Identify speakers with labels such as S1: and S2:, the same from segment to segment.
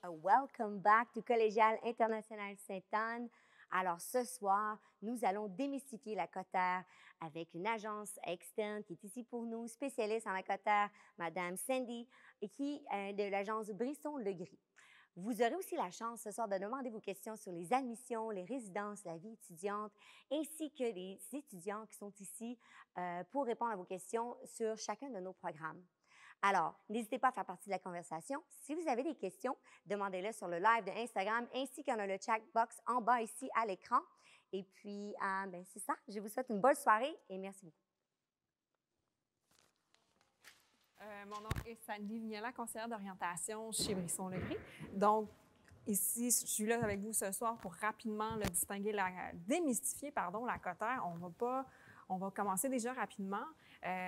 S1: Welcome back to Collégiale Internationale Sainte-Anne. Alors, ce soir, nous allons démystifier la cotère avec une agence externe qui est ici pour nous, spécialiste en la cotère, Madame Sandy, et qui est de l'agence Brisson-Legris. Vous aurez aussi la chance ce soir de demander vos questions sur les admissions, les résidences, la vie étudiante, ainsi que les étudiants qui sont ici pour répondre à vos questions sur chacun de nos programmes. Alors, n'hésitez pas à faire partie de la conversation. Si vous avez des questions, demandez-les sur le live de Instagram ainsi que dans le chat box en bas ici à l'écran. Et puis, c'est ça. Je vous souhaite une bonne soirée et merci beaucoup.
S2: Mon nom est Sandy Vignala, conseillère d'orientation chez Brisson-Legris. Donc, ici, je suis là avec vous ce soir pour rapidement démystifier la cotère. On va commencer déjà rapidement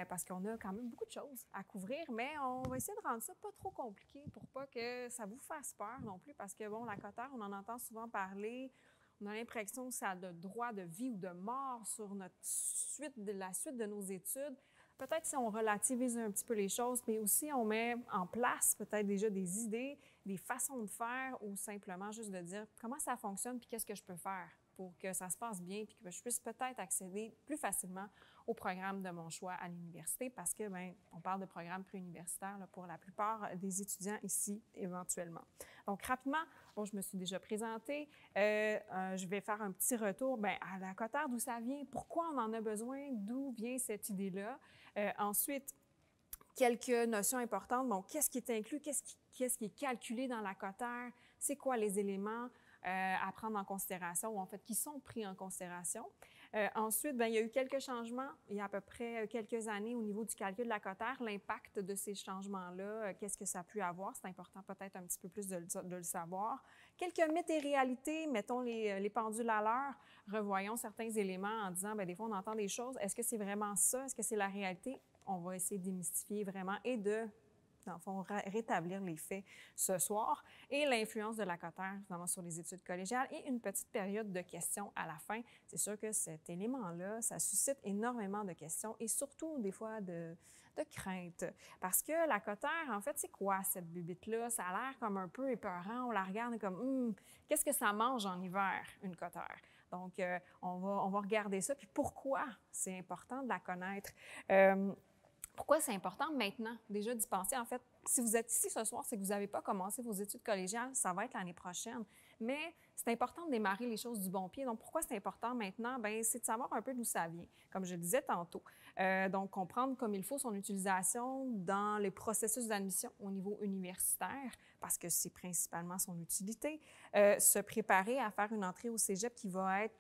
S2: parce qu'on a quand même beaucoup de choses à couvrir, mais on va essayer de rendre ça pas trop compliqué pour pas que ça vous fasse peur non plus parce que, bon, la cotère, on en entend souvent parler. On a l'impression que ça a le droit de vie ou de mort sur la suite de nos études. Peut-être si on relativise un petit peu les choses, mais aussi on met en place peut-être déjà des idées, des façons de faire ou simplement juste de dire comment ça fonctionne puis qu'est-ce que je peux faire pour que ça se passe bien puis que je puisse peut-être accéder plus facilement au programme de mon choix à l'université parce que, on parle de programme préuniversitaire pour la plupart des étudiants ici éventuellement. Donc, rapidement, bon, je me suis déjà présentée. Je vais faire un petit retour à la cotère, d'où ça vient, pourquoi on en a besoin, d'où vient cette idée-là. Ensuite, quelques notions importantes. Bon, qu'est-ce qui est inclus, qu'est-ce qui est calculé dans la cotère, c'est quoi les éléments à prendre en considération ou en fait qui sont pris en considération. Ensuite, il y a eu quelques changements il y a à peu près quelques années au niveau du calcul de la cotère. L'impact de ces changements-là, qu'est-ce que ça a pu avoir? C'est important peut-être un petit peu plus de le savoir. Quelques mythes et réalités, mettons les pendules à l'heure, revoyons certains éléments en disant, des fois on entend des choses, est-ce que c'est vraiment ça? Est-ce que c'est la réalité? On va essayer de démystifier vraiment et de, dans le fond, rétablir les faits ce soir. Et l'influence de la cotère, évidemment, sur les études collégiales et une petite période de questions à la fin. C'est sûr que cet élément-là, ça suscite énormément de questions et surtout, des fois, de crainte. Parce que la cotère, en fait, c'est quoi cette bubite-là? Ça a l'air comme un peu épeurant. On la regarde comme, qu'est-ce que ça mange en hiver, une cotère? Donc, on va regarder ça. Puis pourquoi c'est important de la connaître? Pourquoi c'est important maintenant déjà d'y penser? En fait, si vous êtes ici ce soir, c'est que vous n'avez pas commencé vos études collégiales, ça va être l'année prochaine. Mais c'est important de démarrer les choses du bon pied. Donc, pourquoi c'est important maintenant? C'est de savoir un peu d'où ça vient, comme je le disais tantôt. Donc, comprendre comme il faut son utilisation dans les processus d'admission au niveau universitaire, parce que c'est principalement son utilité. Se préparer à faire une entrée au cégep qui va être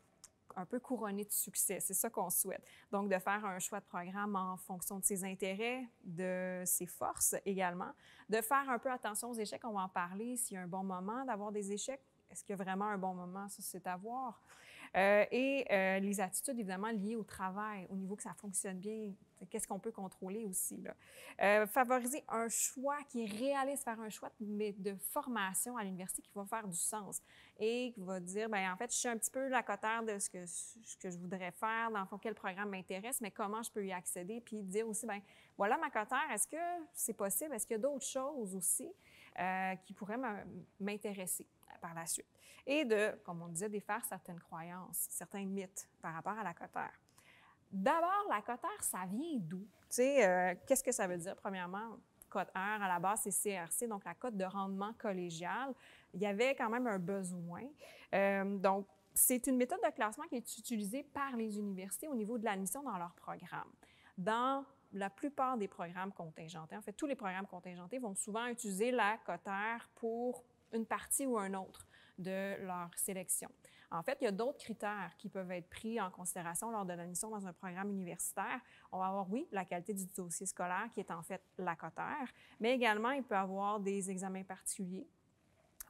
S2: un peu couronné de succès. C'est ça qu'on souhaite. Donc, de faire un choix de programme en fonction de ses intérêts, de ses forces également. De faire un peu attention aux échecs, on va en parler. S'il y a un bon moment d'avoir des échecs, est-ce qu'il y a vraiment un bon moment? Ça, c'est à voir. Les attitudes, évidemment, liées au travail, au niveau que ça fonctionne bien. Qu'est-ce qu'on peut contrôler aussi, là? Favoriser un choix qui est réaliste, faire un choix de formation à l'université qui va faire du sens et qui va dire, en fait, je suis un petit peu la cotère de ce que je voudrais faire, dans le fond, quel programme m'intéresse, mais comment je peux y accéder, puis dire aussi, voilà ma cotère, est-ce que c'est possible? Est-ce qu'il y a d'autres choses aussi qui pourraient m'intéresser par la suite? Et de, comme on disait, défaire certaines croyances, certains mythes par rapport à la cotère. D'abord, la cotère, ça vient d'où? Tu sais, qu'est-ce que ça veut dire? Premièrement, cotère, à la base, c'est CRC, donc la cote de rendement collégial. Il y avait quand même un besoin. Donc, c'est une méthode de classement qui est utilisée par les universités au niveau de l'admission dans leurs programmes. Dans la plupart des programmes contingentés, en fait, tous les programmes contingentés vont souvent utiliser la cotère pour une partie ou un autre de leur sélection. En fait, il y a d'autres critères qui peuvent être pris en considération lors de l'admission dans un programme universitaire. On va avoir, oui, la qualité du dossier scolaire, qui est en fait la cotère, mais également, il peut y avoir des examens particuliers.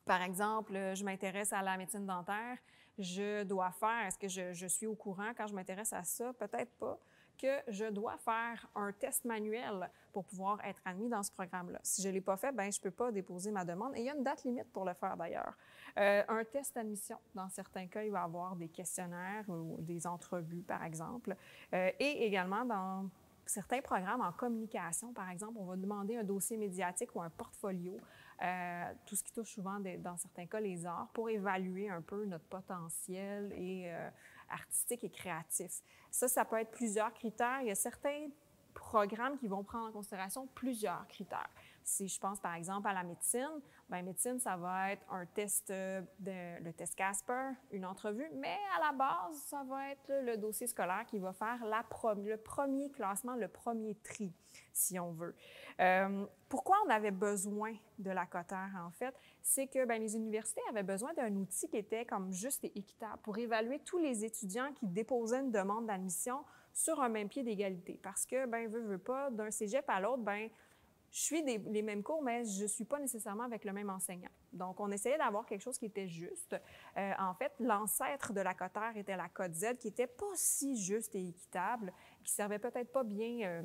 S2: Par exemple, je m'intéresse à la médecine dentaire, je dois faire, est-ce que je suis au courant quand je m'intéresse à ça? Peut-être pas, que je dois faire un test manuel pour pouvoir être admis dans ce programme-là. Si je ne l'ai pas fait, je ne peux pas déposer ma demande. Et il y a une date limite pour le faire d'ailleurs. Un test d'admission, dans certains cas, il va y avoir des questionnaires ou des entrevues, par exemple. Et également, dans certains programmes en communication, par exemple, on va demander un dossier médiatique ou un portfolio tout ce qui touche souvent, dans certains cas, les arts, pour évaluer un peu notre potentiel et, artistique et créatif. Ça peut être plusieurs critères. Il y a certains programmes qui vont prendre en considération plusieurs critères. Si je pense par exemple à la médecine, bien, médecine, ça va être un test, le test Casper, une entrevue, mais à la base, ça va être le dossier scolaire qui va faire le premier classement, le premier tri, si on veut. Pourquoi on avait besoin de la cotère, en fait? C'est que bien, les universités avaient besoin d'un outil qui était comme juste et équitable pour évaluer tous les étudiants qui déposaient une demande d'admission sur un même pied d'égalité. Parce que, bien, veut pas, d'un cégep à l'autre, bien, je suis les mêmes cours, mais je ne suis pas nécessairement avec le même enseignant. Donc, on essayait d'avoir quelque chose qui était juste. En fait, l'ancêtre de la cotère était la Cote Z, qui n'était pas si juste et équitable, qui ne servait peut-être pas bien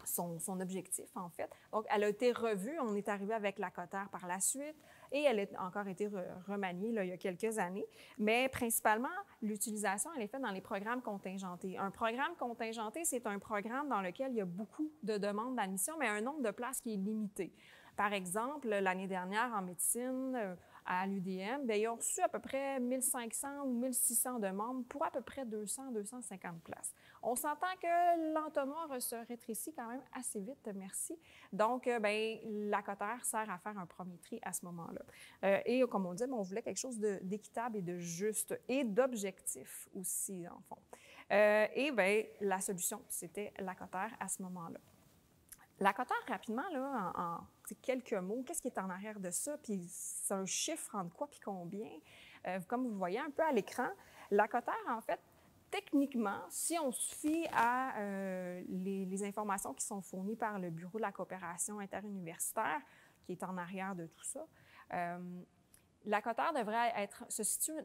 S2: son objectif, en fait. Donc, elle a été revue. On est arrivé avec la cotère par la suite et elle a encore été remaniée là, il y a quelques années. Mais principalement, l'utilisation, elle est faite dans les programmes contingentés. Un programme contingenté, c'est un programme dans lequel il y a beaucoup de demandes d'admission, mais un nombre de places qui est limité. Par exemple, l'année dernière, en médecine, à l'UDM, bien, ils ont reçu à peu près 1500 ou 1600 demandes pour à peu près 200-250 places. On s'entend que l'entonnoir se rétrécit quand même assez vite, merci. Donc, bien, la cotère sert à faire un premier tri à ce moment-là. Et comme on dit, bien, on voulait quelque chose d'équitable et de juste et d'objectif aussi, en fond. Et bien, la solution, c'était la cotère à ce moment-là. La cotère, rapidement, là, en quelques mots, qu'est-ce qui est en arrière de ça? Puis c'est un chiffre entre quoi puis combien? Comme vous voyez un peu à l'écran, la cotère, en fait, techniquement, si on se fie à les informations qui sont fournies par le Bureau de la coopération interuniversitaire, qui est en arrière de tout ça, la cotère devrait se situer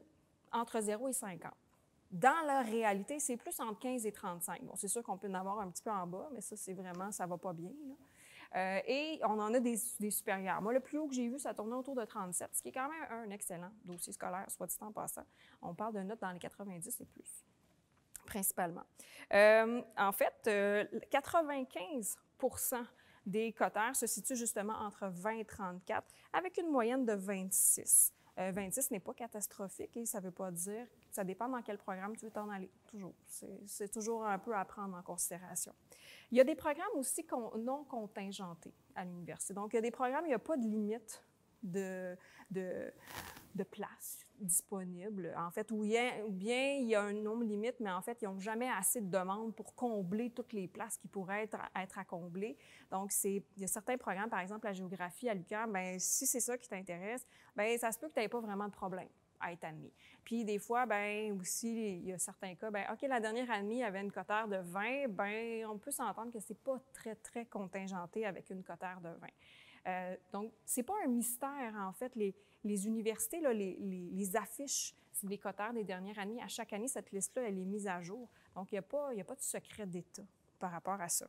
S2: entre 0 et 50. Dans la réalité, c'est plus entre 15 et 35. Bon, c'est sûr qu'on peut en avoir un petit peu en bas, mais ça, c'est vraiment, ça va pas bien, là. Et on en a des supérieurs. Moi, le plus haut que j'ai vu, ça tournait autour de 37, ce qui est quand même un excellent dossier scolaire, soit dit en passant. On parle de notes dans les 90 et plus, principalement. En fait, 95 des cotères se situent justement entre 20 et 34, avec une moyenne de 26. 26 n'est pas catastrophique et ça ne veut pas dire, ça dépend dans quel programme tu veux t'en aller, toujours. C'est toujours un peu à prendre en considération. Il y a des programmes aussi non contingentés à l'université. Donc, il y a des programmes, il n'y a pas de limite de places disponibles. En fait, ou bien il y a un nombre limite, mais en fait, ils n'ont jamais assez de demandes pour combler toutes les places qui pourraient être à combler. Donc, il y a certains programmes, par exemple la géographie à l'UQAM, bien, si c'est ça qui t'intéresse, bien, ça se peut que tu n'aies pas vraiment de problème à être admis. Puis des fois, bien, aussi, il y a certains cas, bien, OK, la dernière année, il y avait une cotère de 20, bien, on peut s'entendre que ce n'est pas très, très contingenté avec une cotère de 20. Donc, ce n'est pas un mystère, en fait. Les universités, là, les affiches des cotères des dernières années, à chaque année, cette liste-là, elle est mise à jour. Donc, il n'y a pas de secret d'État par rapport à ça.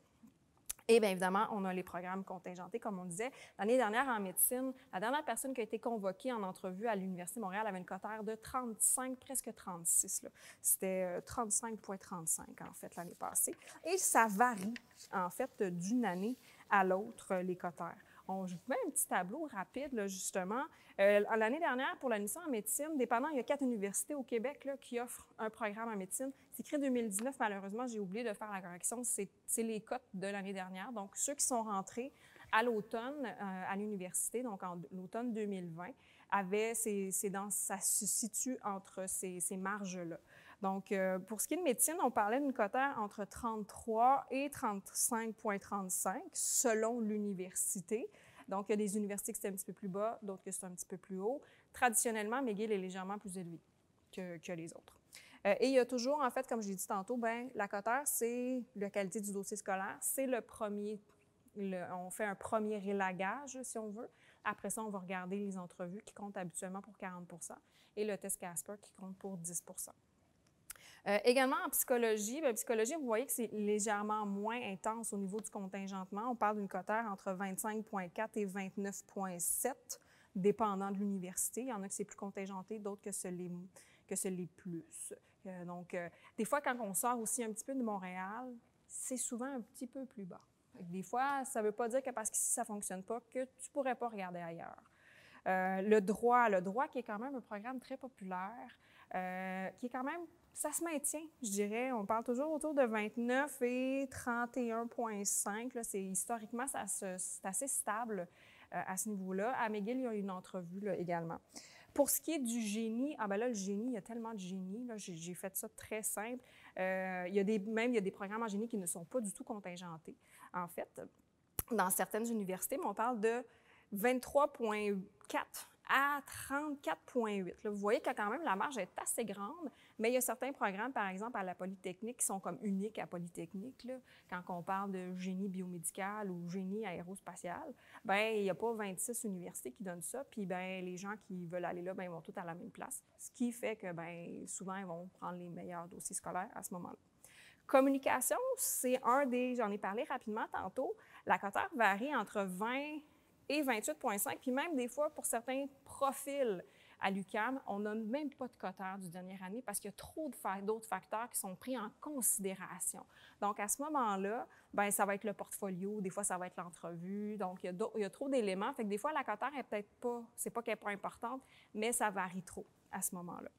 S2: Et bien évidemment, on a les programmes contingentés, comme on disait. L'année dernière, en médecine, la dernière personne qui a été convoquée en entrevue à l'Université de Montréal avait une cotère de 35, presque 36. C'était 35,35 en fait l'année passée. Et ça varie, en fait, d'une année à l'autre, les cotères. Je vous mets un petit tableau rapide, là, justement. L'année dernière, pour l'admission en médecine, dépendant, il y a 4 universités au Québec là, qui offrent un programme en médecine. C'est écrit 2019, malheureusement, j'ai oublié de faire la correction. C'est les cotes de l'année dernière. Donc, ceux qui sont rentrés à l'automne à l'université, donc en l'automne 2020, ça se situe entre ces marges-là. Donc, pour ce qui est de médecine, on parlait d'une cotère entre 33 et 35,35 selon l'université. Donc, il y a des universités qui c'est un petit peu plus bas, d'autres que c'est un petit peu plus haut. Traditionnellement, McGill est légèrement plus élevé que les autres. Et il y a toujours, en fait, comme je l'ai dit tantôt, bien, la cotère, c'est la qualité du dossier scolaire. C'est le premier, on fait un premier élagage, si on veut. Après ça, on va regarder les entrevues qui comptent habituellement pour 40 % et le test Casper qui compte pour 10 %. Également, en psychologie, vous voyez que c'est légèrement moins intense au niveau du contingentement. On parle d'une cotère entre 25,4 et 29,7, dépendant de l'université. Il y en a que c'est plus contingenté, d'autres que ce l'est plus. Donc, des fois, quand on sort aussi un petit peu de Montréal, c'est souvent un petit peu plus bas. Des fois, ça ne veut pas dire que parce qu'ici, ça ne fonctionne pas, que tu ne pourrais pas regarder ailleurs. Le droit qui est quand même un programme très populaire, qui est quand même, ça se maintient, je dirais. On parle toujours autour de 29 et 31,5. Historiquement, c'est assez stable à ce niveau-là. À McGill, il y a une entrevue là, également. Pour ce qui est du génie, ah ben là, le génie, il y a tellement de génie. J'ai fait ça très simple. Il y a des programmes en génie qui ne sont pas du tout contingentés. En fait, dans certaines universités, mais on parle de 23,4 à 34,8. Vous voyez que quand même, la marge est assez grande, mais il y a certains programmes, par exemple, à la Polytechnique, qui sont comme uniques à Polytechnique. Là, quand on parle de génie biomédical ou génie aérospatial, bien, il n'y a pas 26 universités qui donnent ça, puis bien, les gens qui veulent aller là, bien, ils vont tous à la même place, ce qui fait que bien, souvent, ils vont prendre les meilleurs dossiers scolaires à ce moment-là. Communication, c'est j'en ai parlé rapidement tantôt, la coteur varie entre 20 et 28,5, puis même des fois, pour certains profils à l'UQAM, on n'a même pas de coteur du dernière année parce qu'il y a trop d'autres facteurs qui sont pris en considération. Donc, à ce moment-là, bien, ça va être le portfolio, des fois, ça va être l'entrevue. Donc, il y a trop d'éléments. Fait que des fois, la coteur est peut-être pas, c'est pas qu'elle n'est pas importante, mais ça varie trop à ce moment-là.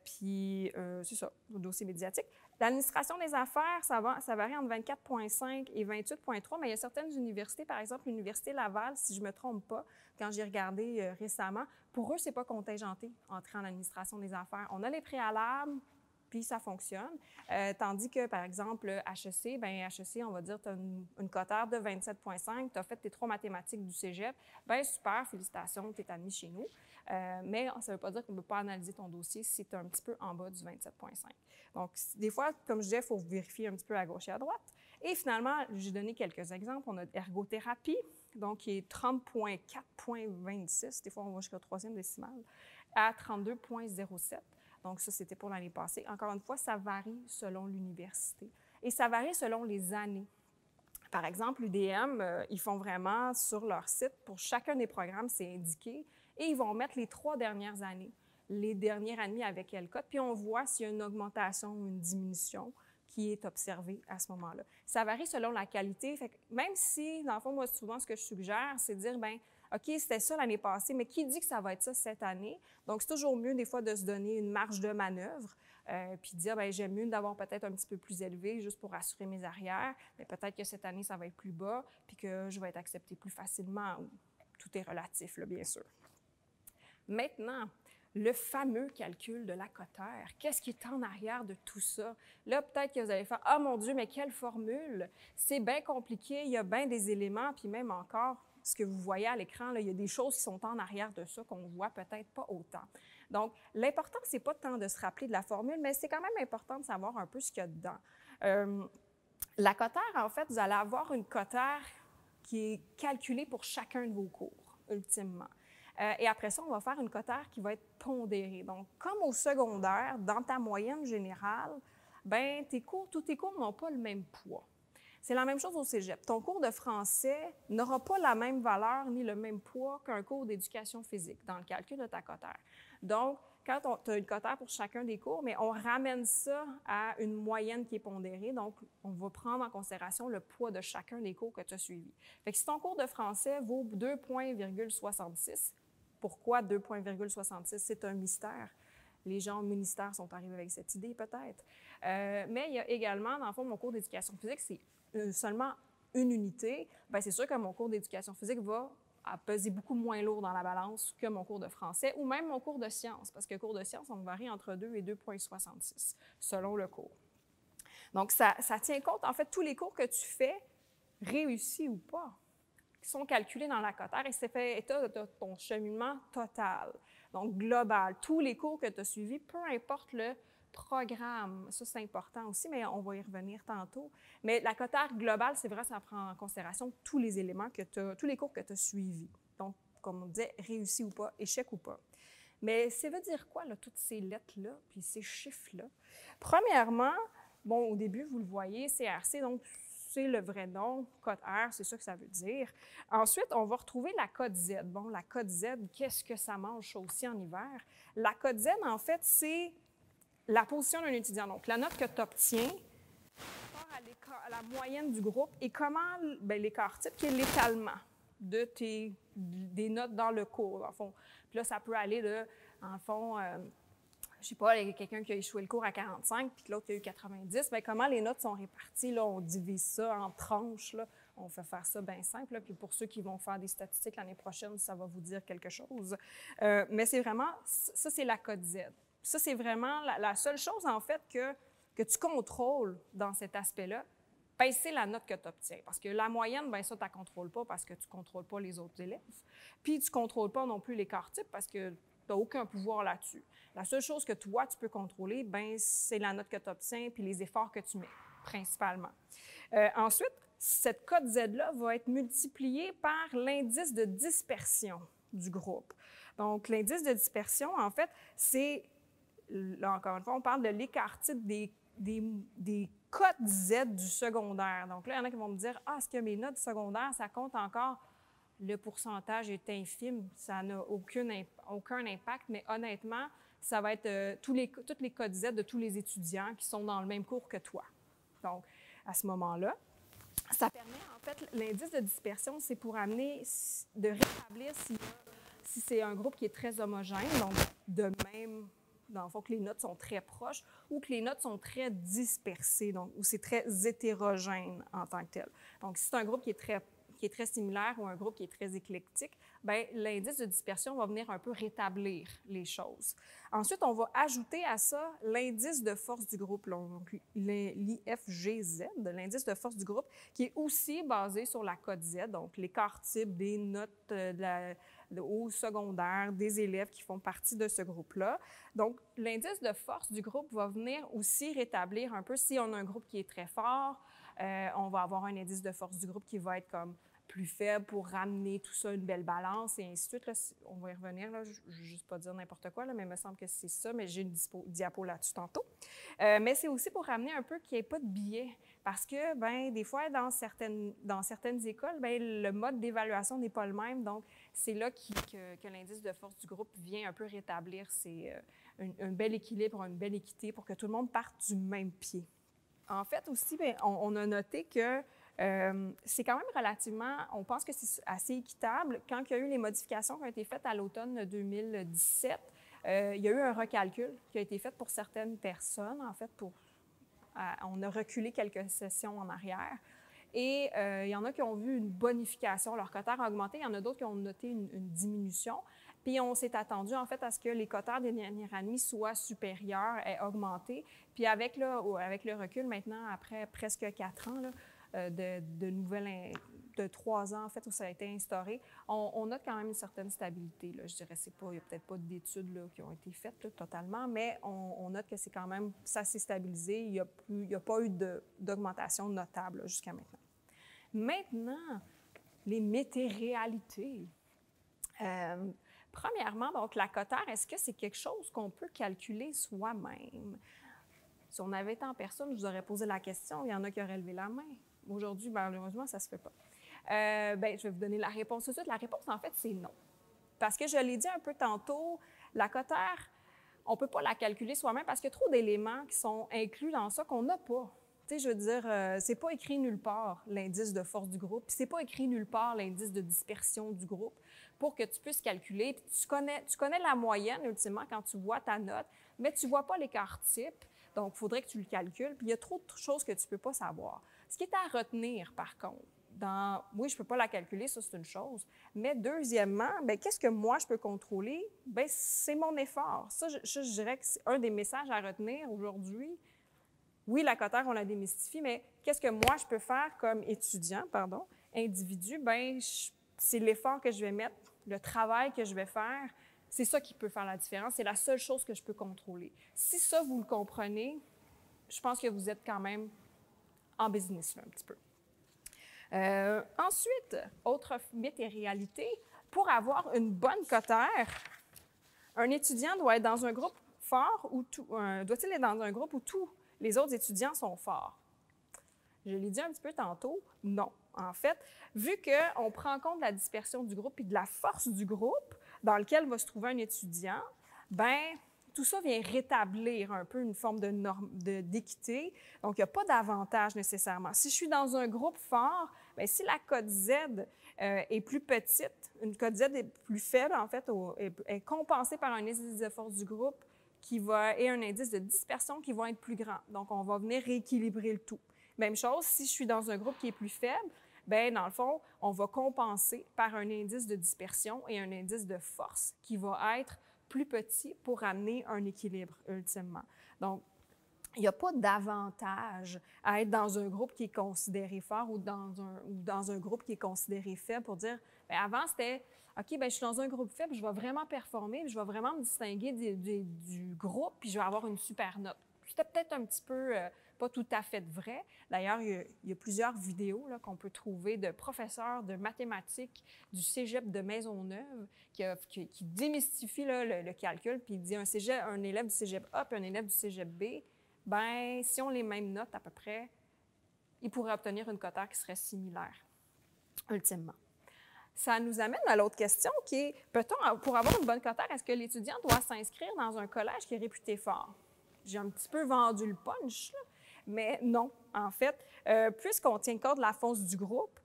S2: Puis, c'est ça, le dossier médiatique. L'administration des affaires, ça varie entre 24,5 et 28,3, mais il y a certaines universités, par exemple l'Université Laval, si je ne me trompe pas, quand j'ai regardé récemment, pour eux, ce n'est pas contingenté, entrer en administration des affaires. On a les préalables, puis ça fonctionne. Tandis que, par exemple, HEC, bien, HEC, on va dire, tu as une coteur de 27,5, tu as fait tes 3 mathématiques du cégep, bien super, félicitations, tu es admis chez nous. Mais ça ne veut pas dire qu'on ne peut pas analyser ton dossier si tu es un petit peu en bas du 27,5. Donc, des fois, comme je disais, il faut vérifier un petit peu à gauche et à droite. Et finalement, j'ai donné quelques exemples. On a ergothérapie, donc qui est 30,4,26. Des fois, on va jusqu'au 3e décimal, à 32,07. Donc, ça, c'était pour l'année passée. Encore une fois, ça varie selon l'université. Et ça varie selon les années. Par exemple, l'UDM, ils font vraiment sur leur site, pour chacun des programmes, c'est indiqué, et ils vont mettre les 3 dernières années, les dernières années avec quelle cote, puis on voit s'il y a une augmentation ou une diminution qui est observée à ce moment-là. Ça varie selon la qualité. Fait que même si, dans le fond, moi, souvent, ce que je suggère, c'est de dire, bien, OK, c'était ça l'année passée, mais qui dit que ça va être ça cette année? Donc, c'est toujours mieux, des fois, de se donner une marge de manœuvre, puis de dire, bien, j'aime mieux d'avoir peut-être un petit peu plus élevé juste pour assurer mes arrières, mais peut-être que cette année, ça va être plus bas, puis que je vais être acceptée plus facilement. Tout est relatif, là, bien sûr. Maintenant, le fameux calcul de la coteur. Qu'est-ce qui est en arrière de tout ça? Là, peut-être que vous allez faire « Ah, mon Dieu, mais quelle formule! C'est bien compliqué, il y a bien des éléments, puis même encore, ce que vous voyez à l'écran, là, il y a des choses qui sont en arrière de ça qu'on voit peut-être pas autant. » Donc, l'important, c'est pas tant de se rappeler de la formule, mais c'est quand même important de savoir un peu ce qu'il y a dedans. La coteur, en fait, vous allez avoir une coteur qui est calculée pour chacun de vos cours, ultimement. Et après ça, on va faire une coteur qui va être pondérée. Donc, comme au secondaire, dans ta moyenne générale, bien, tous tes cours n'ont pas le même poids. C'est la même chose au cégep. Ton cours de français n'aura pas la même valeur ni le même poids qu'un cours d'éducation physique dans le calcul de ta coteur. Donc, quand tu as une coteur pour chacun des cours, mais on ramène ça à une moyenne qui est pondérée. Donc, on va prendre en considération le poids de chacun des cours que tu as suivis. Fait que si ton cours de français vaut 2,66, pourquoi 2,66? C'est un mystère. Les gens au ministère sont arrivés avec cette idée, peut-être. Mais il y a également, dans le fond, mon cours d'éducation physique, c'est seulement une unité. Bien, c'est sûr que mon cours d'éducation physique va peser beaucoup moins lourd dans la balance que mon cours de français ou même mon cours de sciences, parce que le cours de sciences, on varie entre 2 et 2,66 selon le cours. Donc, ça tient compte, en fait, tous les cours que tu fais, réussis ou pas, qui sont calculés dans la coteur et c'est fait état de ton cheminement total, donc global. Tous les cours que tu as suivis, peu importe le programme, ça c'est important aussi, mais on va y revenir tantôt. Mais la coteur globale, c'est vrai, ça prend en considération tous les éléments tous les cours que tu as suivis. Donc, comme on disait, réussi ou pas, échec ou pas. Mais ça veut dire quoi, là, toutes ces lettres-là, puis ces chiffres-là? Premièrement, bon, au début, vous le voyez, CRC, donc c'est le vrai nom, code R, c'est ça que ça veut dire. Ensuite, on va retrouver la code Z. Bon, la code Z, qu'est-ce que ça mange aussi en hiver? La code Z, en fait, c'est la position d'un étudiant. Donc, la note que tu obtiens par rapport à la moyenne du groupe et comment l'écart type, qui est l'étalement des notes dans le cours, dans le fond. Puis là, ça peut aller de, en le fond, je sais pas, il y a quelqu'un qui a échoué le cours à 45 puis l'autre qui a eu 90. Bien, comment les notes sont réparties? Là, on divise ça en tranches. Là. On fait faire ça bien simple. Là. Puis pour ceux qui vont faire des statistiques l'année prochaine, ça va vous dire quelque chose. Mais c'est vraiment, ça, c'est la cote Z. Ça, c'est vraiment la seule chose, en fait, que tu contrôles dans cet aspect-là, ben, c'est la note que tu obtiens. Parce que la moyenne, bien ça, tu ne la contrôles pas parce que tu ne contrôles pas les autres élèves. Puis tu ne contrôles pas non plus l'écart type parce que tu n'as aucun pouvoir là-dessus. La seule chose que toi, tu peux contrôler, ben, c'est la note que tu obtiens puis les efforts que tu mets, principalement. Ensuite, cette cote Z-là va être multipliée par l'indice de dispersion du groupe. Donc, l'indice de dispersion, en fait, c'est, là, encore une fois, on parle de l'écart type des cotes Z du secondaire. Donc là, il y en a qui vont me dire « Ah, est-ce que mes notes secondaires, ça compte encore? » Le pourcentage est infime, ça n'a aucun impact, mais honnêtement, ça va être toutes les cotes Z de tous les étudiants qui sont dans le même cours que toi. Donc, à ce moment-là, ça permet, en fait, l'indice de dispersion, c'est pour amener, de rétablir si c'est un groupe qui est très homogène, donc de même, dans le fond, que les notes sont très proches ou que les notes sont très dispersées, donc où c'est très hétérogène en tant que tel. Donc, si c'est un groupe qui est très similaire ou un groupe qui est très éclectique, bien, l'indice de dispersion va venir un peu rétablir les choses. Ensuite, on va ajouter à ça l'indice de force du groupe, donc l'IFGZ, l'indice de force du groupe, qui est aussi basé sur la cote Z, donc l'écart type des notes au secondaire des élèves qui font partie de ce groupe-là. Donc, l'indice de force du groupe va venir aussi rétablir un peu, si on a un groupe qui est très fort, on va avoir un indice de force du groupe qui va être comme plus faible pour ramener tout ça une belle balance et ainsi de suite. Là, on va y revenir, là, je ne vais juste pas dire n'importe quoi, là, mais il me semble que c'est ça, mais j'ai une diapo là-dessus tantôt. Mais c'est aussi pour ramener un peu qu'il n'y ait pas de biais, parce que, bien, des fois, dans certaines écoles, bien, le mode d'évaluation n'est pas le même, donc c'est là que l'indice de force du groupe vient un peu rétablir un bel équilibre, une belle équité pour que tout le monde parte du même pied. En fait, aussi, bien, on a noté que c'est quand même relativement, on pense que c'est assez équitable. Quand il y a eu les modifications qui ont été faites à l'automne 2017, il y a eu un recalcul qui a été fait pour certaines personnes, en fait, on a reculé quelques sessions en arrière. Et il y en a qui ont vu une bonification, leur quotaire a augmenté, il y en a d'autres qui ont noté une diminution. Puis on s'est attendu, en fait, à ce que les quotaires des dernières années soient supérieurs, aient augmenté. Puis avec le recul, maintenant, après presque 4 ans, là, de 3 ans, en fait, où ça a été instauré, on note quand même une certaine stabilité. Là. Je dirais, il n'y a peut-être pas d'études là, qui ont été faites là, totalement, mais on note que c'est quand même, ça s'est stabilisé. Il n'y a pas eu d'augmentation notable là, jusqu'à maintenant. Maintenant, les météréalités. Premièrement, donc, la quotaire, est-ce que c'est quelque chose qu'on peut calculer soi-même? Si on avait été en personne, je vous aurais posé la question, il y en a qui auraient levé la main. Aujourd'hui, malheureusement, ça ne se fait pas. Je vais vous donner la réponse tout de suite. La réponse, en fait, c'est non. Parce que je l'ai dit un peu tantôt, la quotaire, on ne peut pas la calculer soi-même parce qu'il y a trop d'éléments qui sont inclus dans ça qu'on n'a pas. Tu sais, je veux dire, c'est pas écrit nulle part, l'indice de force du groupe, puis c'est pas écrit nulle part, l'indice de dispersion du groupe, pour que tu puisses calculer. Puis tu connais la moyenne, ultimement, quand tu vois ta note, mais tu ne vois pas l'écart type, donc il faudrait que tu le calcules, puis il y a trop de choses que tu ne peux pas savoir. Ce qui est à retenir, par contre, oui, je ne peux pas la calculer, ça, c'est une chose, mais deuxièmement, bien, qu'est-ce que moi, je peux contrôler? Bien, c'est mon effort. Ça, je dirais que c'est un des messages à retenir aujourd'hui. Oui, la quotaire, on la démystifie, mais qu'est-ce que moi, je peux faire comme étudiant, individu? Bien, c'est l'effort que je vais mettre, le travail que je vais faire, c'est ça qui peut faire la différence. C'est la seule chose que je peux contrôler. Si ça, vous le comprenez, je pense que vous êtes quand même en business, là, un petit peu. Ensuite, autre météréalité, pour avoir une bonne quotaire, un étudiant doit être dans un groupe fort ou doit-il être dans un groupe où tous les autres étudiants sont forts? Je l'ai dit un petit peu tantôt, non. En fait, vu qu'on prend en compte la dispersion du groupe et de la force du groupe dans lequel va se trouver un étudiant, bien, tout ça vient rétablir un peu une forme de d'équité. Donc, il n'y a pas d'avantage nécessairement. Si je suis dans un groupe fort, bien, si la cote Z est plus petite, une cote Z est plus faible, en fait, est compensée par un indice de force du groupe et un indice de dispersion qui va être plus grand. Donc, on va venir rééquilibrer le tout. Même chose, si je suis dans un groupe qui est plus faible, bien, dans le fond, on va compenser par un indice de dispersion et un indice de force qui va être plus petit pour amener un équilibre, ultimement. Donc, il n'y a pas d'avantage à être dans un groupe qui est considéré fort ou dans un groupe qui est considéré faible pour dire, bien, avant, c'était, OK, bien, je suis dans un groupe faible, je vais vraiment performer, puis je vais vraiment me distinguer du groupe, puis je vais avoir une super note. C'était peut-être un petit peu pas tout à fait vrai. D'ailleurs, il y a plusieurs vidéos qu'on peut trouver de professeurs de mathématiques du cégep de Maisonneuve qui démystifient le calcul, puis il dit un élève du cégep A et un élève du cégep B, bien, si on les mêmes notes à peu près, ils pourraient obtenir une cotaire qui serait similaire, ultimement. Ça nous amène à l'autre question qui est, peut-on, pour avoir une bonne cotaire, est-ce que l'étudiant doit s'inscrire dans un collège qui est réputé fort? J'ai un petit peu vendu le punch, là, mais non, en fait, puisqu'on tient compte de la force du groupe,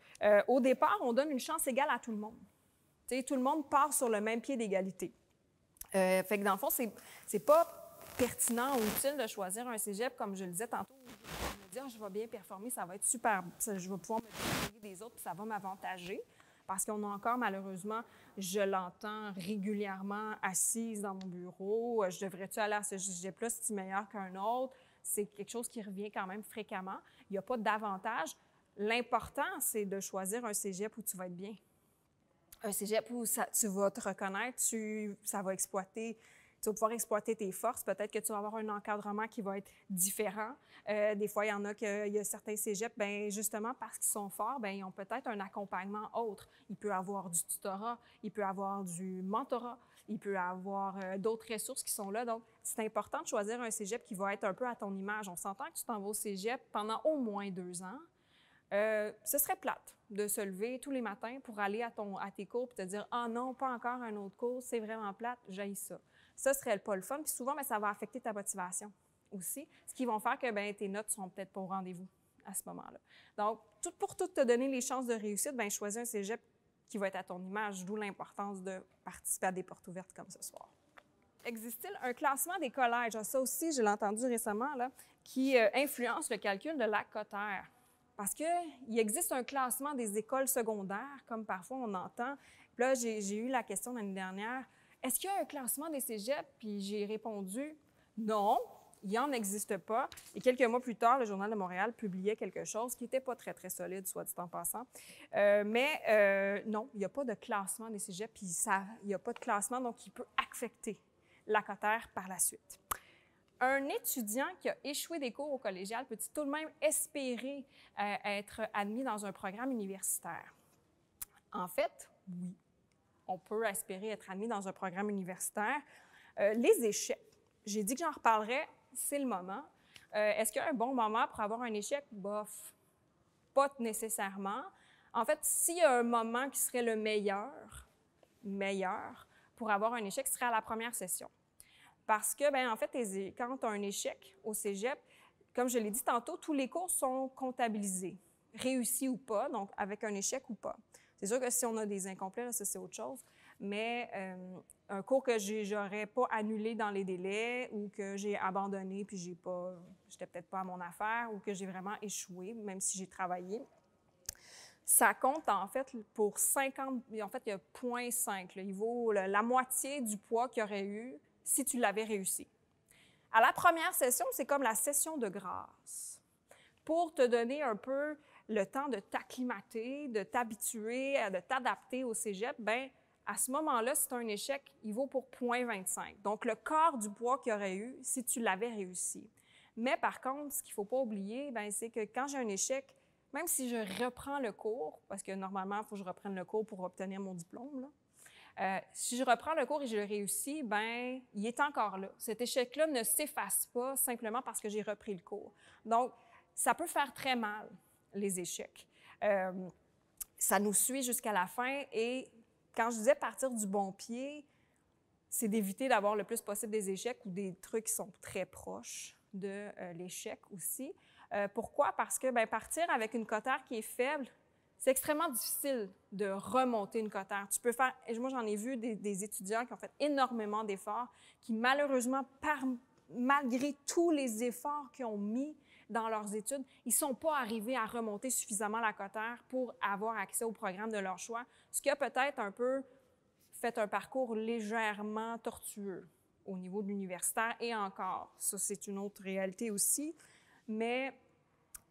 S2: au départ, on donne une chance égale à tout le monde. T'sais, tout le monde part sur le même pied d'égalité. Fait que dans le fond, c'est pas pertinent ou utile de choisir un cégep, comme je le disais tantôt, où me dire je vais bien performer, ça va être super, je vais pouvoir me distinguer des autres, puis ça va m'avantager. Parce qu'on a encore, malheureusement, je l'entends régulièrement assise dans mon bureau. Je devrais-tu aller à ce cégep-là si c'est meilleur qu'un autre? C'est quelque chose qui revient quand même fréquemment. Il n'y a pas d'avantage. L'important, c'est de choisir un cégep où tu vas être bien. Un cégep où tu vas te reconnaître, ça va exploiter. Tu vas pouvoir exploiter tes forces. Peut-être que tu vas avoir un encadrement qui va être différent. Des fois, il y en a il y a certains cégeps, bien, justement, parce qu'ils sont forts, bien, ils ont peut-être un accompagnement autre. Il peut avoir du tutorat, il peut avoir du mentorat, il peut avoir d'autres ressources qui sont là. Donc, c'est important de choisir un cégep qui va être un peu à ton image. On s'entend que tu t'en vas au cégep pendant au moins 2 ans. Ce serait plate de se lever tous les matins pour aller à tes cours et te dire « Ah non, pas encore un autre cours, c'est vraiment plate, j'haïs ça ». Ça serait pas le fun. Puis souvent, bien, ça va affecter ta motivation aussi, ce qui va faire que bien, tes notes ne seront peut-être pas au rendez-vous à ce moment-là. Donc, pour tout te donner les chances de réussite, bien, choisis un cégep qui va être à ton image, d'où l'importance de participer à des portes ouvertes comme ce soir. Existe-t-il un classement des collèges? Ça aussi, je l'ai entendu récemment, là, qui influence le calcul de la cotaire. Parce qu'il existe un classement des écoles secondaires, comme parfois on entend. Puis là, j'ai eu la question l'année dernière, est-ce qu'il y a un classement des cégeps? Puis j'ai répondu non, il n'y en existe pas. Et quelques mois plus tard, le Journal de Montréal publiait quelque chose qui n'était pas très, très solide, soit dit en passant. Mais non, il n'y a pas de classement des cégeps, puis il n'y a pas de classement, donc qui peut affecter la cotaire par la suite. Un étudiant qui a échoué des cours au collégial peut-il tout de même espérer être admis dans un programme universitaire? En fait, oui. On peut espérer être admis dans un programme universitaire. Les échecs, j'ai dit que j'en reparlerais, c'est le moment. Est-ce qu'il y a un bon moment pour avoir un échec? Bof, pas nécessairement. En fait, s'il y a un moment qui serait le meilleur pour avoir un échec, ce serait à la première session. Parce que, bien, en fait, quand tu as un échec au cégep, comme je l'ai dit tantôt, tous les cours sont comptabilisés, réussis ou pas, donc avec un échec ou pas. C'est sûr que si on a des incomplets, là, ça, c'est autre chose. Mais un cours que j'aurais pas annulé dans les délais ou que j'ai abandonné puis j'étais peut-être pas à mon affaire ou que j'ai vraiment échoué, même si j'ai travaillé, ça compte en fait pour 50... En fait, il y a 0,5. Il vaut la moitié du poids qu'il y aurait eu si tu l'avais réussi. À la première session, c'est comme la session de grâce. Pour te donner un peu le temps de t'acclimater, de t'habituer, de t'adapter au cégep, bien, à ce moment-là, si tu as un échec, il vaut pour 0,25. Donc, le quart du poids qu'il y aurait eu si tu l'avais réussi. Mais par contre, ce qu'il ne faut pas oublier, bien, c'est que quand j'ai un échec, même si je reprends le cours, parce que normalement, il faut que je reprenne le cours pour obtenir mon diplôme, là, si je reprends le cours et je le réussis, bien, il est encore là. Cet échec-là ne s'efface pas simplement parce que j'ai repris le cours. Donc, ça peut faire très mal, les échecs. Ça nous suit jusqu'à la fin et quand je disais partir du bon pied, c'est d'éviter d'avoir le plus possible des échecs ou des trucs qui sont très proches de l'échec aussi. Pourquoi? Parce que partir avec une cotère qui est faible, c'est extrêmement difficile de remonter une cotère. Tu peux faire, moi j'en ai vu des étudiants qui ont fait énormément d'efforts, qui malheureusement, malgré tous les efforts qu'ils ont mis dans leurs études, ils ne sont pas arrivés à remonter suffisamment la cotère pour avoir accès au programme de leur choix, ce qui a peut-être un peu fait un parcours légèrement tortueux au niveau de l'universitaire et encore. Ça, c'est une autre réalité aussi. Mais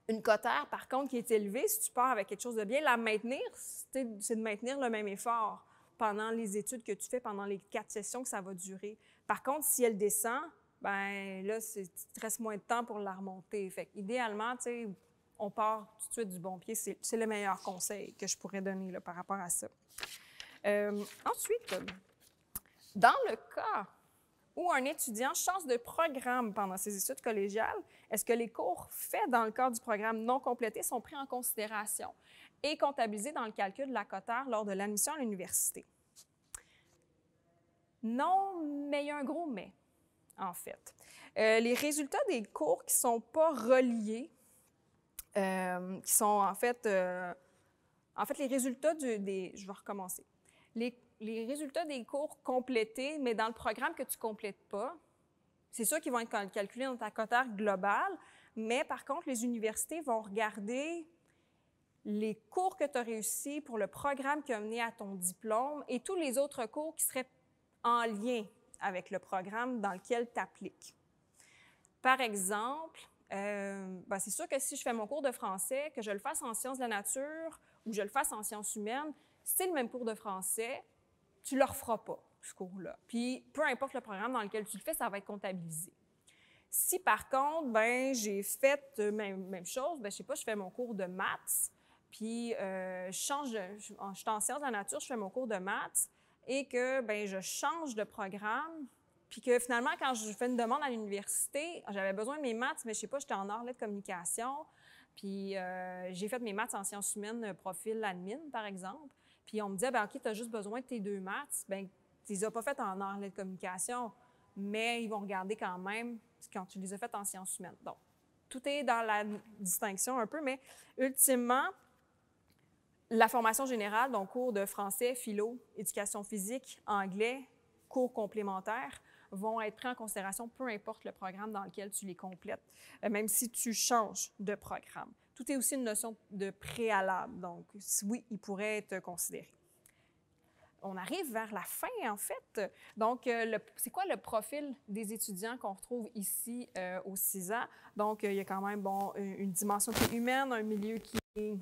S2: une cotère, par contre, qui est élevée, si tu pars avec quelque chose de bien, la maintenir, c'est de maintenir le même effort pendant les études que tu fais, pendant les 4 sessions que ça va durer. Par contre, si elle descend, ben là, il te reste moins de temps pour la remonter. Fait idéalement, tu sais, on part tout de suite du bon pied. C'est le meilleur conseil que je pourrais donner là, par rapport à ça. Ensuite, dans le cas où un étudiant change de programme pendant ses études collégiales, est-ce que les cours faits dans le cadre du programme non complété sont pris en considération et comptabilisés dans le calcul de la cotère lors de l'admission à l'université? Non, mais il y a un gros mais, en fait. Les résultats des cours qui ne sont pas reliés, qui sont en fait, les résultats je vais recommencer. Les résultats des cours complétés, mais dans le programme que tu ne complètes pas, c'est sûr qu'ils vont être calculés dans ta cotère globale, mais par contre, les universités vont regarder les cours que tu as réussis pour le programme qui a mené à ton diplôme et tous les autres cours qui seraient en lien avec le programme dans lequel tu appliques. Par exemple, c'est sûr que si je fais mon cours de français, que je le fasse en sciences de la nature ou je le fasse en sciences humaines, c'est le même cours de français, tu ne le referas pas, ce cours-là. Puis, peu importe le programme dans lequel tu le fais, ça va être comptabilisé. Si, par contre, j'ai fait même chose, je ne sais pas, je fais mon cours de maths, puis je suis en sciences de la nature, je fais mon cours de maths, et que je change de programme, puis que finalement, quand je fais une demande à l'université, j'avais besoin de mes maths, mais je ne sais pas, j'étais en arts lettres communication, puis j'ai fait mes maths en sciences humaines, profil admin, par exemple. Puis on me disait, OK, tu as juste besoin de tes 2 maths. Bien, tu les as pas faites en arts lettres communication, mais ils vont regarder quand même quand tu les as faites en sciences humaines. Donc, tout est dans la distinction un peu, mais ultimement, la formation générale, donc cours de français, philo, éducation physique, anglais, cours complémentaires, vont être pris en considération peu importe le programme dans lequel tu les complètes, même si tu changes de programme. Tout est aussi une notion de préalable, donc oui, il pourrait être considéré. On arrive vers la fin, en fait. Donc, c'est quoi le profil des étudiants qu'on retrouve ici au CISA? Donc, il y a quand même une dimension qui est humaine, un milieu qui est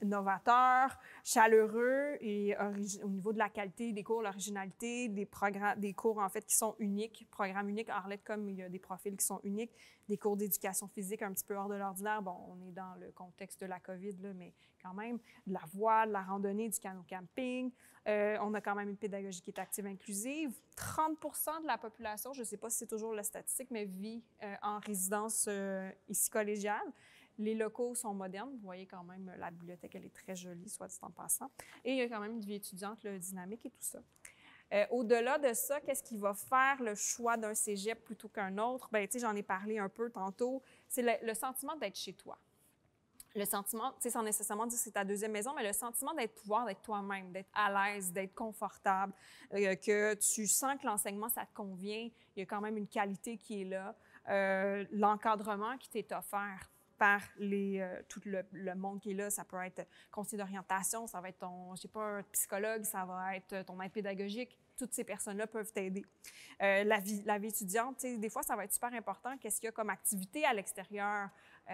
S2: novateur, chaleureux et au niveau de la qualité des cours, l'originalité, des cours en fait qui sont uniques, programme unique, Arlette, comme il y a des profils qui sont uniques, des cours d'éducation physique un petit peu hors de l'ordinaire. Bon, on est dans le contexte de la COVID, là, mais quand même, de la voile, de la randonnée, du canot-camping. On a quand même une pédagogie qui est active inclusive. 30% de la population, je ne sais pas si c'est toujours la statistique, mais vit en résidence ici collégiale. Les locaux sont modernes. Vous voyez quand même, la bibliothèque, elle est très jolie, soit dit en passant. Et il y a quand même une vie étudiante, là, dynamique et tout ça. Au-delà de ça, qu'est-ce qui va faire le choix d'un cégep plutôt qu'un autre? Bien, tu sais, j'en ai parlé un peu tantôt. C'est le sentiment d'être chez toi. Le sentiment, tu sais, sans nécessairement dire que c'est ta deuxième maison, mais le sentiment d'être toi-même, d'être à l'aise, d'être confortable, que tu sens que l'enseignement, ça te convient, il y a quand même une qualité qui est là, l'encadrement qui t'est offert par tout le monde qui est là. Ça peut être conseiller d'orientation, ça va être ton, je sais pas, un psychologue, ça va être ton aide pédagogique. Toutes ces personnes-là peuvent t'aider. La vie étudiante, tu sais, des fois, ça va être super important. Qu'est-ce qu'il y a comme activité à l'extérieur? Tu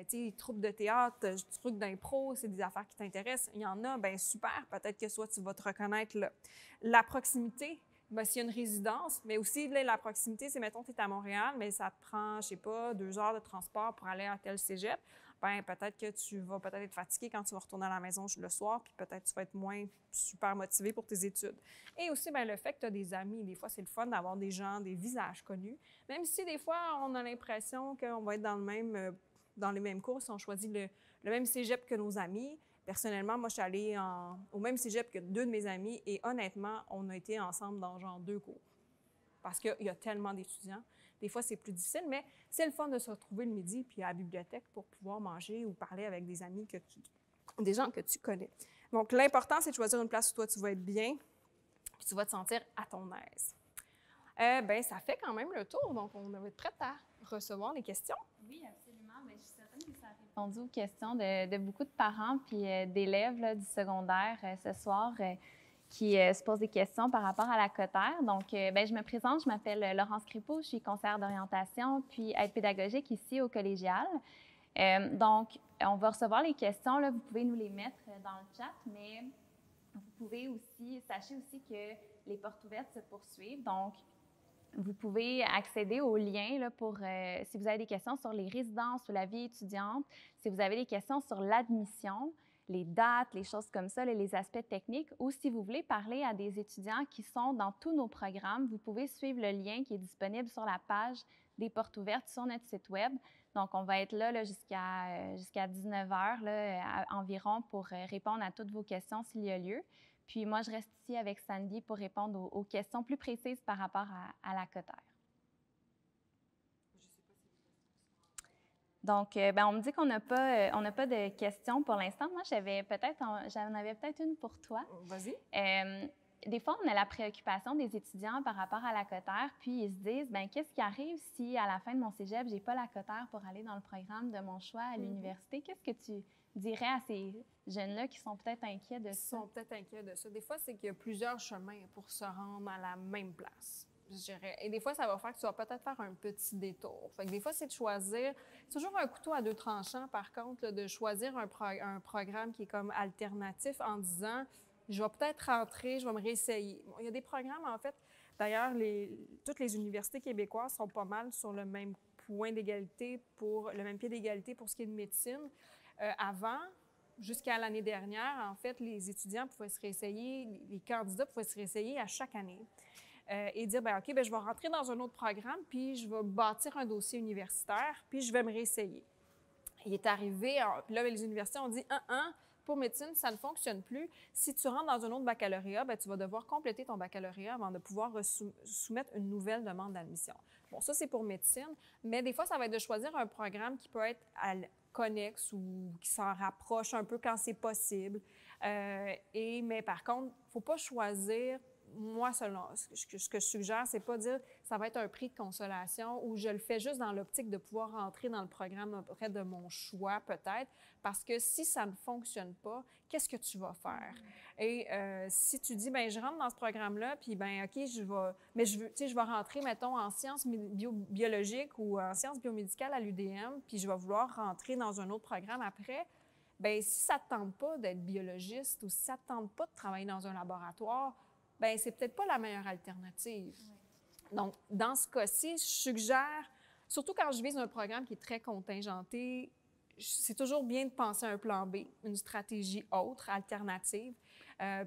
S2: sais, troupe de théâtre, trucs d'impro, c'est des affaires qui t'intéressent. Il y en a, bien super. Peut-être que soit tu vas te reconnaître là. La proximité, bien, s'il y a une résidence, mais aussi là, la proximité, c'est, mettons, tu es à Montréal, mais ça te prend, je sais pas, 2 heures de transport pour aller à tel cégep. Bien, peut-être que tu vas peut-être être fatigué quand tu vas retourner à la maison le soir, puis peut-être tu vas être moins super motivé pour tes études. Et aussi, bien, le fait que tu as des amis. Des fois, c'est le fun d'avoir des gens, des visages connus. Même si des fois, on a l'impression qu'on va être dans les mêmes cours si on choisit le même cégep que nos amis. Personnellement, moi, je suis allée au même cégep que 2 de mes amis et honnêtement, on a été ensemble dans genre 2 cours. parce qu'il y a tellement d'étudiants. Des fois, c'est plus difficile, mais c'est le fun de se retrouver le midi puis à la bibliothèque pour pouvoir manger ou parler avec des amis des gens que tu connais. Donc, l'important, c'est de choisir une place où toi, tu vas être bien puis tu vas te sentir à ton aise. Bien, ça fait quand même le tour, donc on va être prête à recevoir les questions.
S3: Oui, absolument. Bien, je suis certaine que ça a répondu aux questions de beaucoup de parents puis d'élèves là, du secondaire ce soir qui se posent des questions par rapport à la cotère. Donc, bien, je me présente, je m'appelle Laurence Crépeau, je suis conseillère d'orientation puis aide pédagogique ici au collégial. Donc, on va recevoir les questions, là, vous pouvez nous les mettre dans le chat, mais vous pouvez aussi, sachez aussi que les portes ouvertes se poursuivent. Donc, vous pouvez accéder aux liens là, pour, si vous avez des questions sur les résidences ou la vie étudiante, si vous avez des questions sur l'admission, les dates, les choses comme ça, les aspects techniques, ou si vous voulez parler à des étudiants qui sont dans tous nos programmes, vous pouvez suivre le lien qui est disponible sur la page des portes ouvertes sur notre site web. Donc, on va être là, jusqu'à 19h là, environ pour répondre à toutes vos questions s'il y a lieu. Puis moi, je reste ici avec Sandy pour répondre aux questions plus précises par rapport à la cotère. Donc, ben, on me dit qu'on n'a pas de questions pour l'instant. Moi, j'en avais peut-être une pour toi.
S2: Vas-y.
S3: Des fois, on a la préoccupation des étudiants par rapport à la cotère, puis ils se disent, bien, qu'est-ce qui arrive si, à la fin de mon cégep, je n'ai pas la cotère pour aller dans le programme de mon choix à l'université? Qu'est-ce que tu dirais à ces jeunes-là qui sont peut-être inquiets de ça?
S2: Ils sont peut-être inquiets de ça. Des fois, c'est qu'il y a plusieurs chemins pour se rendre à la même place, je dirais. Et des fois, ça va faire que tu vas peut-être faire un petit détour. Fait que des fois, c'est de choisir... C'est toujours un couteau à deux tranchants, par contre, là, de choisir un programme qui est comme alternatif en disant... Je vais peut-être rentrer, je vais me réessayer. Bon, il y a des programmes, en fait, d'ailleurs, toutes les universités québécoises sont pas mal sur le même point d'égalité, le même pied d'égalité pour ce qui est de médecine. Avant, jusqu'à l'année dernière, en fait, les étudiants pouvaient se réessayer, les candidats pouvaient se réessayer à chaque année et dire, bien, OK, bien, je vais rentrer dans un autre programme, puis je vais bâtir un dossier universitaire, puis je vais me réessayer. Il est arrivé, puis là, les universités ont dit, pour médecine, ça ne fonctionne plus. Si tu rentres dans un autre baccalauréat, bien, tu vas devoir compléter ton baccalauréat avant de pouvoir soumettre une nouvelle demande d'admission. Bon, ça, c'est pour médecine, mais des fois, ça va être de choisir un programme qui peut être connexe ou qui s'en rapproche un peu quand c'est possible. Mais par contre, il ne faut pas choisir... Moi, selon ce que je suggère, c'est pas dire ça va être un prix de consolation ou je le fais juste dans l'optique de pouvoir rentrer dans le programme auprès de mon choix, peut-être, parce que si ça ne fonctionne pas, qu'est-ce que tu vas faire? Et si tu dis, bien, je rentre dans ce programme-là, puis, bien, OK, je vais rentrer, mettons, en sciences biologiques ou en sciences biomédicales à l'UDM, puis je vais vouloir rentrer dans un autre programme après, bien, si ça ne te tente pas d'être biologiste ou si ça ne te tente pas de travailler dans un laboratoire, bien, c'est peut-être pas la meilleure alternative. Oui. Donc, dans ce cas-ci, je suggère, surtout quand je vise un programme qui est très contingenté, c'est toujours bien de penser à un plan B, une stratégie autre, alternative,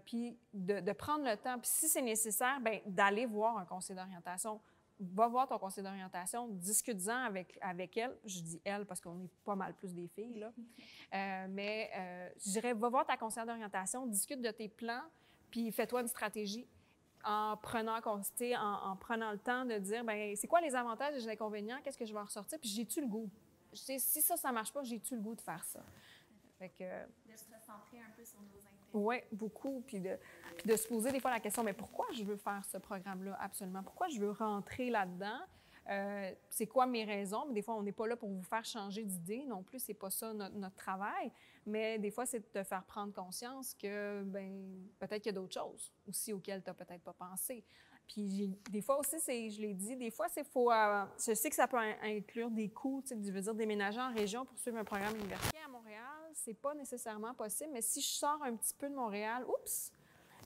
S2: puis de prendre le temps. Puis si c'est nécessaire, bien, d'aller voir un conseiller d'orientation. Va voir ton conseiller d'orientation, discute-en avec elle. Je dis elle parce qu'on est pas mal plus des filles, là. Je dirais, va voir ta conseillère d'orientation, discute de tes plans, puis fais-toi une stratégie en prenant le temps de dire, bien, c'est quoi les avantages et les inconvénients, qu'est-ce que je vais en ressortir, puis j'ai-tu le goût? Si ça ne marche pas, j'ai-tu le goût de faire ça? Fait que,
S3: de se recentrer un peu sur nos intérêts.
S2: Oui, beaucoup. Puis de se poser des fois la question, mais pourquoi je veux faire ce programme-là absolument? Pourquoi je veux rentrer là-dedans? C'est quoi mes raisons? Mais des fois, on n'est pas là pour vous faire changer d'idée non plus. C'est pas ça notre travail. Mais des fois, c'est de te faire prendre conscience que peut-être qu'il y a d'autres choses aussi auxquelles tu n'as peut-être pas pensé. Puis des fois aussi, je l'ai dit, des fois, je sais que ça peut inclure des coûts, je veux dire, déménager en région pour suivre un programme universitaire à Montréal, c'est pas nécessairement possible. Mais si je sors un petit peu de Montréal,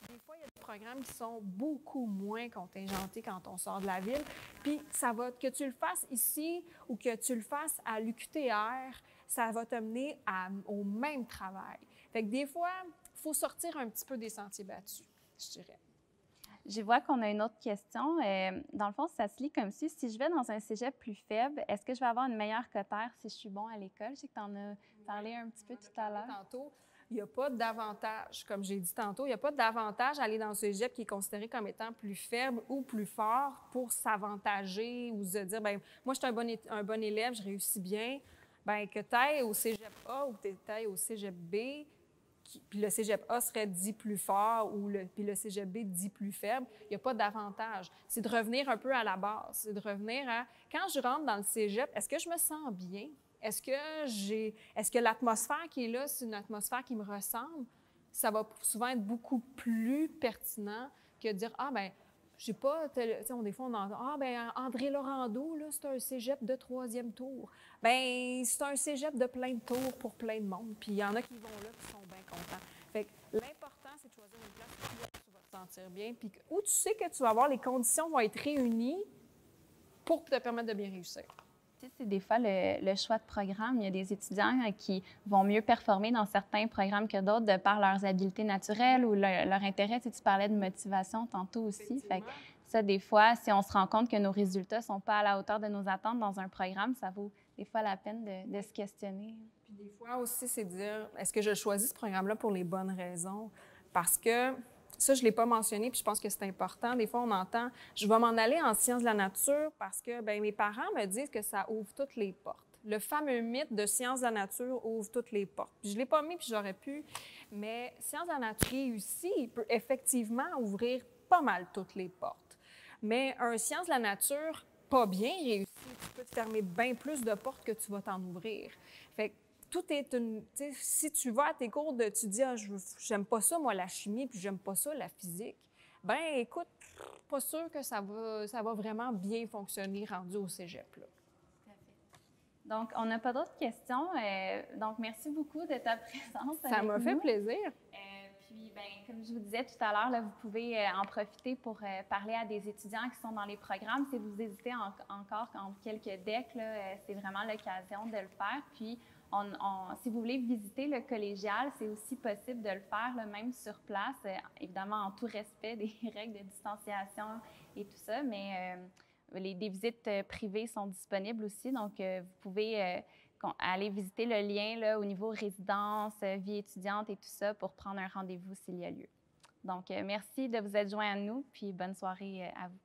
S2: des fois, il y a des programmes qui sont beaucoup moins contingentés quand on sort de la ville. Puis, ça va, que tu le fasses ici ou que tu le fasses à l'UQTR, ça va te mener au même travail. Fait que des fois, il faut sortir un petit peu des sentiers battus, je dirais.
S3: Je vois qu'on a une autre question. Dans le fond, ça se lit comme si je vais dans un cégep plus faible, est-ce que je vais avoir une meilleure cotère si je suis bon à l'école? Je sais que tu en as parlé un petit peu tout à l'heure.
S2: Tantôt. il n'y a pas d'avantage. Comme j'ai dit tantôt, il n'y a pas d'avantage à aller dans le cégep qui est considéré comme étant plus faible ou plus fort pour s'avantager ou se dire, bien, moi, je suis un bon élève, je réussis bien. Bien, que tu ailles au cégep A ou que tu ailles au cégep B, puis le cégep A serait dit plus fort ou puis le cégep B dit plus faible, il n'y a pas d'avantage. C'est de revenir un peu à la base. C'est de revenir à, quand je rentre dans le cégep, est-ce que je me sens bien? Est-ce que l'atmosphère qui est là, c'est une atmosphère qui me ressemble? Ça va souvent être beaucoup plus pertinent que de dire, ah, bien, je sais pas, des fois, on entend, ah, bien, André Laurando, là, c'est un cégep de 3e tour. Bien, c'est un cégep de plein de tours pour plein de monde. Puis il y en a qui vont là qui sont bien contents. Fait que l'important, c'est de choisir une place où tu vas te sentir bien, puis où tu sais que tu vas avoir les conditions vont être réunies pour te permettre de bien réussir.
S3: C'est des fois le choix de programme. Il y a des étudiants qui vont mieux performer dans certains programmes que d'autres de par leurs habiletés naturelles ou leur intérêt. Tu parlais de motivation tantôt aussi. Fait que ça, des fois, si on se rend compte que nos résultats ne sont pas à la hauteur de nos attentes dans un programme, ça vaut des fois la peine de se questionner.
S2: Puis des fois aussi, c'est de dire, est-ce que je choisis ce programme-là pour les bonnes raisons? Parce que ça, je ne l'ai pas mentionné, puis je pense que c'est important. Des fois, on entend, je vais m'en aller en sciences de la nature parce que bien, mes parents me disent que ça ouvre toutes les portes. Le fameux mythe de sciences de la nature ouvre toutes les portes. Puis je ne l'ai pas mis, puis j'aurais pu, mais sciences de la nature réussi, il peut effectivement ouvrir pas mal toutes les portes. Mais un sciences de la nature pas bien réussi, tu peux te fermer bien plus de portes que tu vas t'en ouvrir. Fait que tout est une. Si tu vas à tes cours tu dis, ah, j'aime pas ça, moi, la chimie, puis j'aime pas ça, la physique, ben écoute, pas sûr que ça va vraiment bien fonctionner rendu au cégep, là.
S3: Donc, on n'a pas d'autres questions. Donc, merci beaucoup de ta présence.
S2: Ça m'a fait plaisir.
S3: Puis, bien, comme je vous disais tout à l'heure, vous pouvez en profiter pour parler à des étudiants qui sont dans les programmes. Si vous hésitez encore en quelques decks, c'est vraiment l'occasion de le faire. Puis, si vous voulez visiter le collégial, c'est aussi possible de le faire, même sur place, évidemment en tout respect des règles de distanciation et tout ça, mais des visites privées sont disponibles aussi, donc vous pouvez aller visiter le lien là, au niveau résidence, vie étudiante et tout ça pour prendre un rendez-vous s'il y a lieu. Donc, merci de vous être joints à nous, puis bonne soirée à vous.